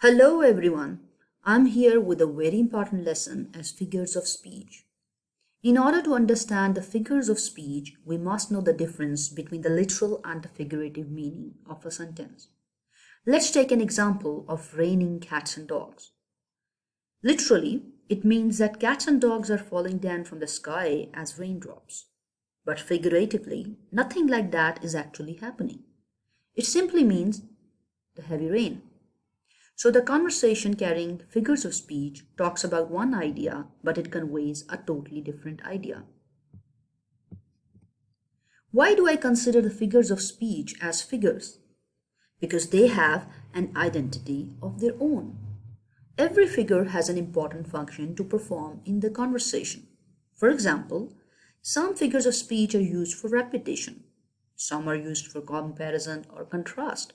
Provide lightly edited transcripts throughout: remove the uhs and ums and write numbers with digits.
Hello everyone. I'm here with a very important lesson as figures of speech. In order to understand the figures of speech, we must know the difference between the literal and the figurative meaning of a sentence. Let's take an example of raining cats and dogs. Literally, it means that cats and dogs are falling down from the sky as raindrops. But figuratively, nothing like that is actually happening. It simply means the heavy rain. So the conversation carrying figures of speech talks about one idea, but it conveys a totally different idea. Why do I consider the figures of speech as figures? Because they have an identity of their own. Every figure has an important function to perform in the conversation. For example, some figures of speech are used for repetition, some are used for comparison or contrast,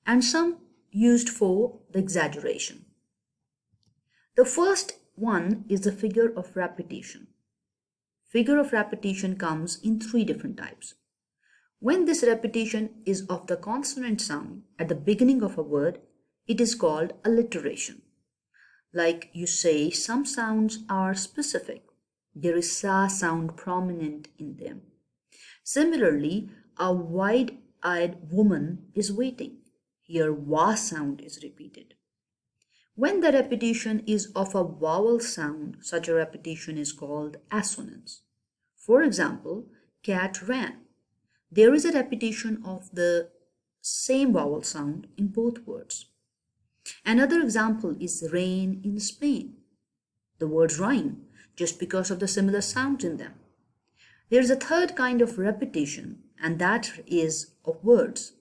and some used for the exaggeration. The first one is the figure of repetition. Figure of repetition comes in three different types. When this repetition is of the consonant sound at the beginning of a word, it is called alliteration. Like you say, some sounds are specific. There is sa sound prominent in them. Similarly, a wide-eyed woman is waiting. Here, wa sound is repeated. When the repetition is of a vowel sound, such a repetition is called assonance. For example, cat ran. There is a repetition of the same vowel sound in both words. Another example is rain in Spain. The words rhyme just because of the similar sounds in them. There is a third kind of repetition, and that is of words.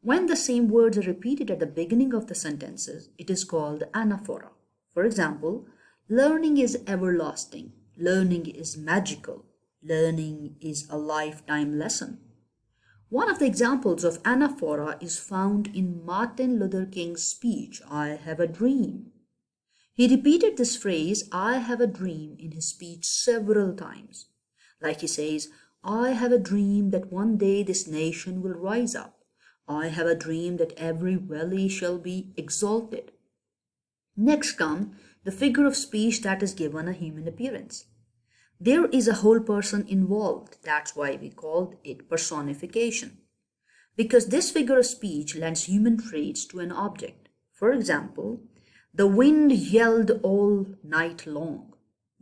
When the same words are repeated at the beginning of the sentences, it is called anaphora. For example, learning is everlasting, learning is magical, learning is a lifetime lesson. One of the examples of anaphora is found in Martin Luther King's speech, I Have a Dream. He repeated this phrase, I have a dream, in his speech several times. Like he says, I have a dream that one day this nation will rise up. I have a dream that every valley shall be exalted. Next comes the figure of speech that is given a human appearance. There is a whole person involved. That's why we called it personification. Because this figure of speech lends human traits to an object. For example, the wind yelled all night long.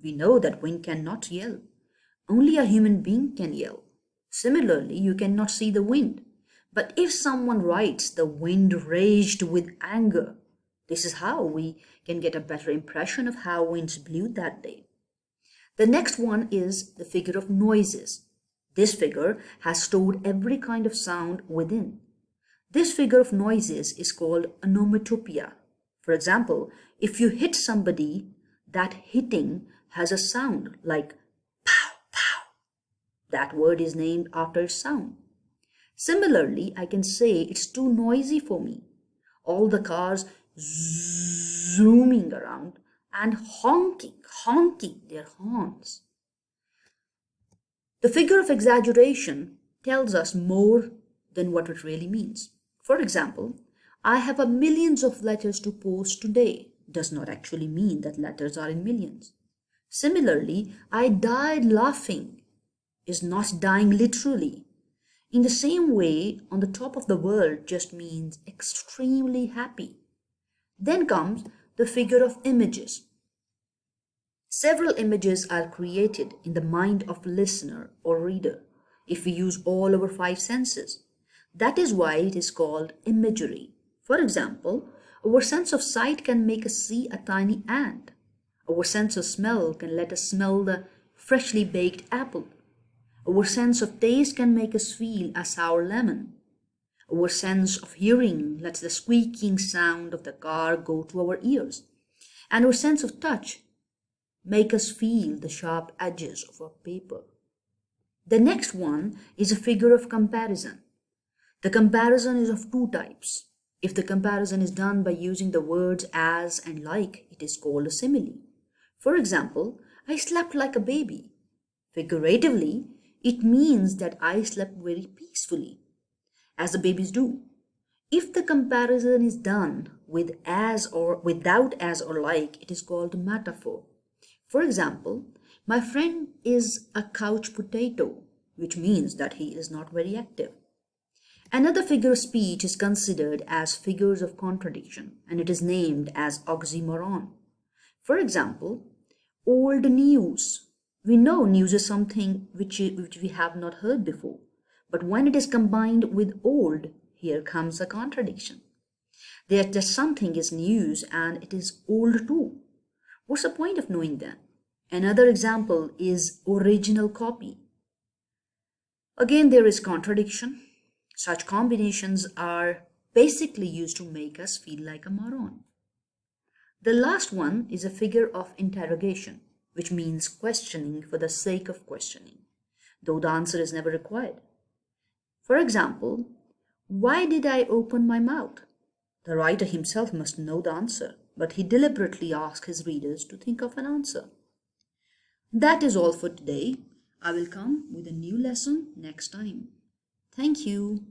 We know that wind cannot yell. Only a human being can yell. Similarly, you cannot see the wind. But if someone writes, the wind raged with anger, this is how we can get a better impression of how winds blew that day. The next one is the figure of noises. This figure has stored every kind of sound within. This figure of noises is called onomatopoeia. For example, if you hit somebody, that hitting has a sound like pow, pow. That word is named after its sound. Similarly, I can say it's too noisy for me. All the cars zooming around and honking their horns. The figure of exaggeration tells us more than what it really means. For example, I have a millions of letters to post today does not actually mean that letters are in millions. Similarly, I died laughing is not dying literally. In the same way, on the top of the world just means extremely happy. Then comes the figure of images. Several images are created in the mind of a listener or reader if we use all our five senses. That is why it is called imagery. For example, our sense of sight can make us see a tiny ant. Our sense of smell can let us smell the freshly baked apple. Our sense of taste can make us feel a sour lemon. Our sense of hearing lets the squeaking sound of the car go to our ears. And our sense of touch make us feel the sharp edges of a paper. The next one is a figure of comparison. The comparison is of two types. If the comparison is done by using the words as and like, it is called a simile. For example, I slept like a baby. Figuratively, it means that I slept very peacefully, as the babies do. If the comparison is done with as or without as or like, it is called metaphor. For example, my friend is a couch potato, which means that he is not very active. Another figure of speech is considered as figures of contradiction, and it is named as oxymoron. For example, old news. We know news is something which we have not heard before, but when it is combined with old, here comes a contradiction. That something is news and it is old too. What's the point of knowing that? Another example is original copy. Again, there is contradiction. Such combinations are basically used to make us feel like a moron. The last one is a figure of interrogation, which means questioning for the sake of questioning, though the answer is never required. For example, why did I open my mouth? The writer himself must know the answer, but he deliberately asks his readers to think of an answer. That is all for today. I will come with a new lesson next time. Thank you.